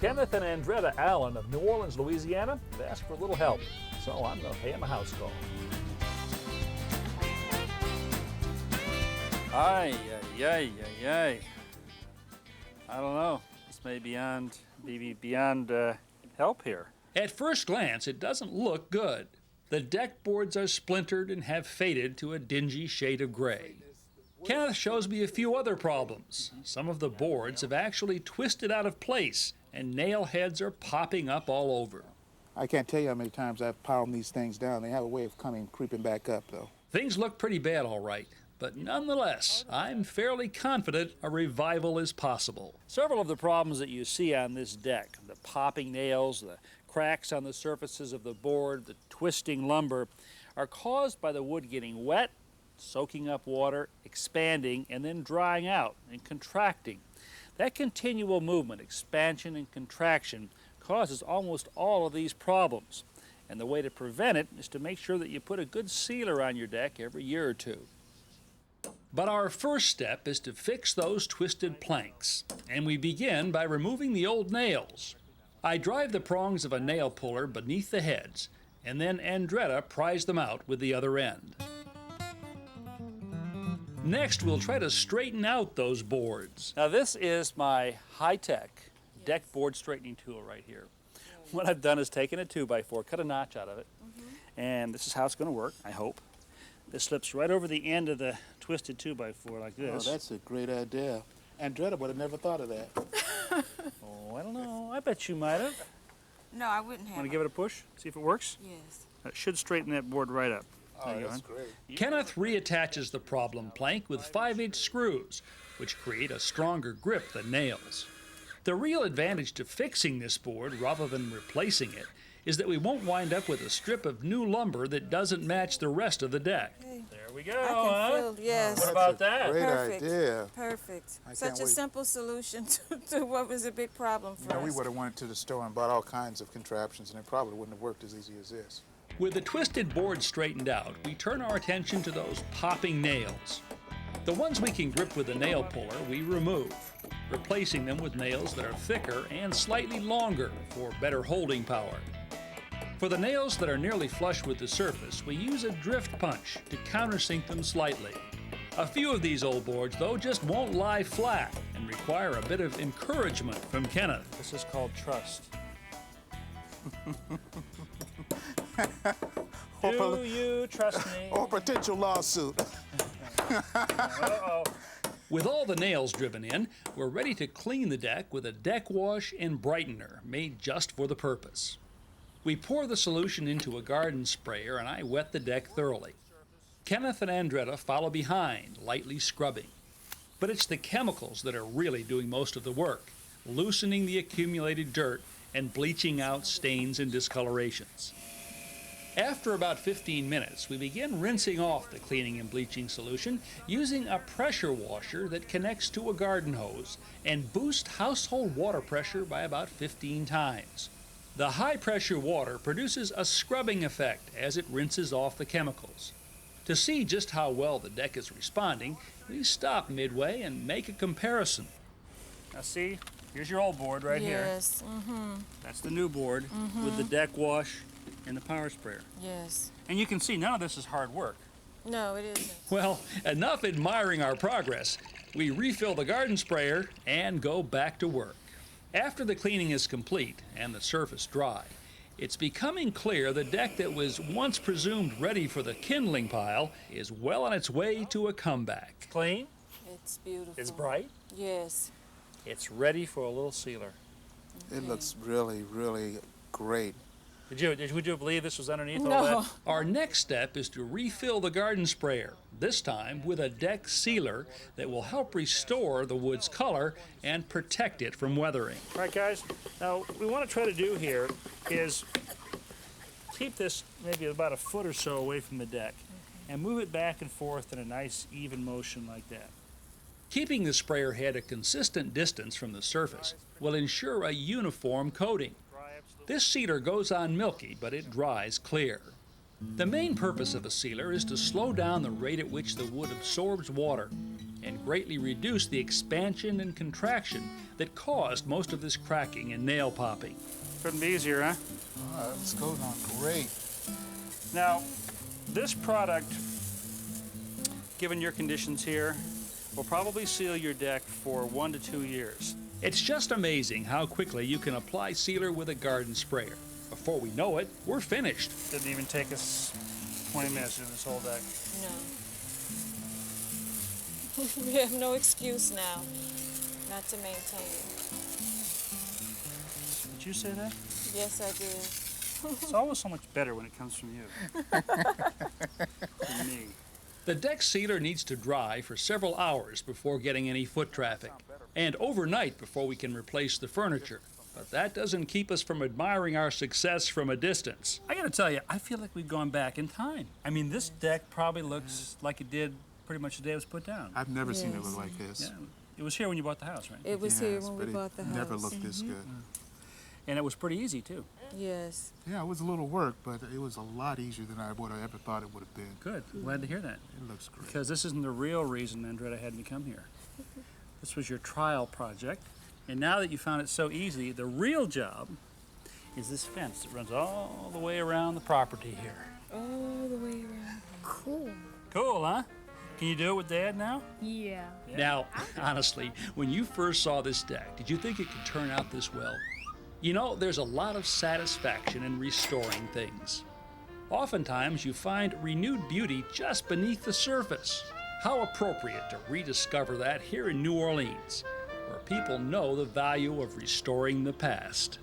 Kenneth and Andretta Allen of New Orleans, Louisiana have asked for a little help, so I'm going to pay them a house call. Ay. I don't know. This may be beyond help here. At first glance, it doesn't look good. The deck boards are splintered and have faded to a dingy shade of gray. Kenneth shows me a few other problems. Some of the boards have actually twisted out of place, and nail heads are popping up all over. I can't tell you how many times I've piled these things down. They have a way of creeping back up, though. Things look pretty bad, all right. But nonetheless, I'm fairly confident a revival is possible. Several of the problems that you see on this deck, the popping nails, the cracks on the surfaces of the board, the twisting lumber, are caused by the wood getting wet, soaking up water, expanding, and then drying out and contracting. That continual movement, expansion and contraction, causes almost all of these problems. And the way to prevent it is to make sure that you put a good sealer on your deck every year or two. But our first step is to fix those twisted planks, and we begin by removing the old nails. I drive the prongs of a nail puller beneath the heads, and then Andretta pries them out with the other end. Next, we'll try to straighten out those boards. Now this is my high-tech deck board straightening tool right here. What I've done is taken a 2x4, cut a notch out of it, and this is how it's going to work, I hope. This slips right over the end of the twisted 2x4 like this. Oh, that's a great idea. Andretta would have never thought of that. Oh, I don't know. I bet you might have. No, I wouldn't have. Want to give it a push? See if it works? Yes. That should straighten that board right up. Oh, that's great. Kenneth reattaches the problem plank with 5/8 screws, which create a stronger grip than nails. The real advantage to fixing this board rather than replacing it is that we won't wind up with a strip of new lumber that doesn't match the rest of the deck. There we go, I can huh? feel, yes. What about that? Great Perfect. idea. Perfect. I Such can't a wait. simple solution to what was a big problem for You know, we us. would have went to the store and bought all kinds of contraptions, and it probably wouldn't have worked as easy as this. With the twisted board straightened out, we turn our attention to those popping nails. The ones we can grip with a nail puller, we remove, replacing them with nails that are thicker and slightly longer for better holding power. For the nails that are nearly flush with the surface, we use a drift punch to countersink them slightly. A few of these old boards, though, just won't lie flat and require a bit of encouragement from Kenneth. This is called trust. Do you trust me? Or potential lawsuit. Uh-oh. With all the nails driven in, we're ready to clean the deck with a deck wash and brightener made just for the purpose. We pour the solution into a garden sprayer and I wet the deck thoroughly. Kenneth and Andretta follow behind, lightly scrubbing. But it's the chemicals that are really doing most of the work, loosening the accumulated dirt and bleaching out stains and discolorations. After about 15 minutes, we begin rinsing off the cleaning and bleaching solution using a pressure washer that connects to a garden hose and boosts household water pressure by about 15 times. The high-pressure water produces a scrubbing effect as it rinses off the chemicals. To see just how well the deck is responding, we stop midway and make a comparison. Now see, here's your old board right here. Yes. That's the new board with the deck wash and the power sprayer. Yes. And you can see none of this is hard work. No, it isn't. Well, enough admiring our progress. We refill the garden sprayer and go back to work. After the cleaning is complete and the surface dry, it's becoming clear the deck that was once presumed ready for the kindling pile is well on its way to a comeback. Clean, It's beautiful. it's bright, Yes. it's ready for a little sealer. It looks really, really great. Would you believe this was underneath all No. that? Our next step is to refill the garden sprayer, this time with a deck sealer that will help restore the wood's color and protect it from weathering. All right, guys. Now, what we want to try to do here is keep this maybe about a foot or so away from the deck and move it back and forth in a nice, even motion like that. Keeping the sprayer head a consistent distance from the surface will ensure a uniform coating. This sealer goes on milky, but it dries clear. The main purpose of a sealer is to slow down the rate at which the wood absorbs water and greatly reduce the expansion and contraction that caused most of this cracking and nail popping. Couldn't be easier, huh? It's going on great. Now, this product, given your conditions here, will probably seal your deck for 1 to 2 years. It's just amazing how quickly you can apply sealer with a garden sprayer. Before we know it, we're finished. Didn't even take us 20 minutes to do this whole deck. No. We have no excuse now not to maintain it. Did you say that? Yes, I did. It's always so much better when it comes from you. Than me. The deck sealer needs to dry for several hours before getting any foot traffic, and overnight before we can replace the furniture. But that doesn't keep us from admiring our success from a distance. I gotta tell you, I feel like we've gone back in time. I mean, this deck probably looks like it did pretty much the day it was put down. I've never seen it Yes. look like this. Yeah, it was here when you bought the house, right? It was here Yes, when we but bought the it house. never looked this good. And it was pretty easy, too. Yes. Yeah, it was a little work, but it was a lot easier than I would have ever thought it would have been. Good. I'm glad to hear that. It looks great. Because this isn't the real reason Andretta had me come here. This was your trial project. And now that you found it so easy, the real job is this fence that runs all the way around the property here. All the way around. Cool. Cool, huh? Can you do it with Dad now? Yeah. Now, honestly, when you first saw this deck, did you think it could turn out this well? You know, there's a lot of satisfaction in restoring things. Oftentimes, you find renewed beauty just beneath the surface. How appropriate to rediscover that here in New Orleans, where people know the value of restoring the past.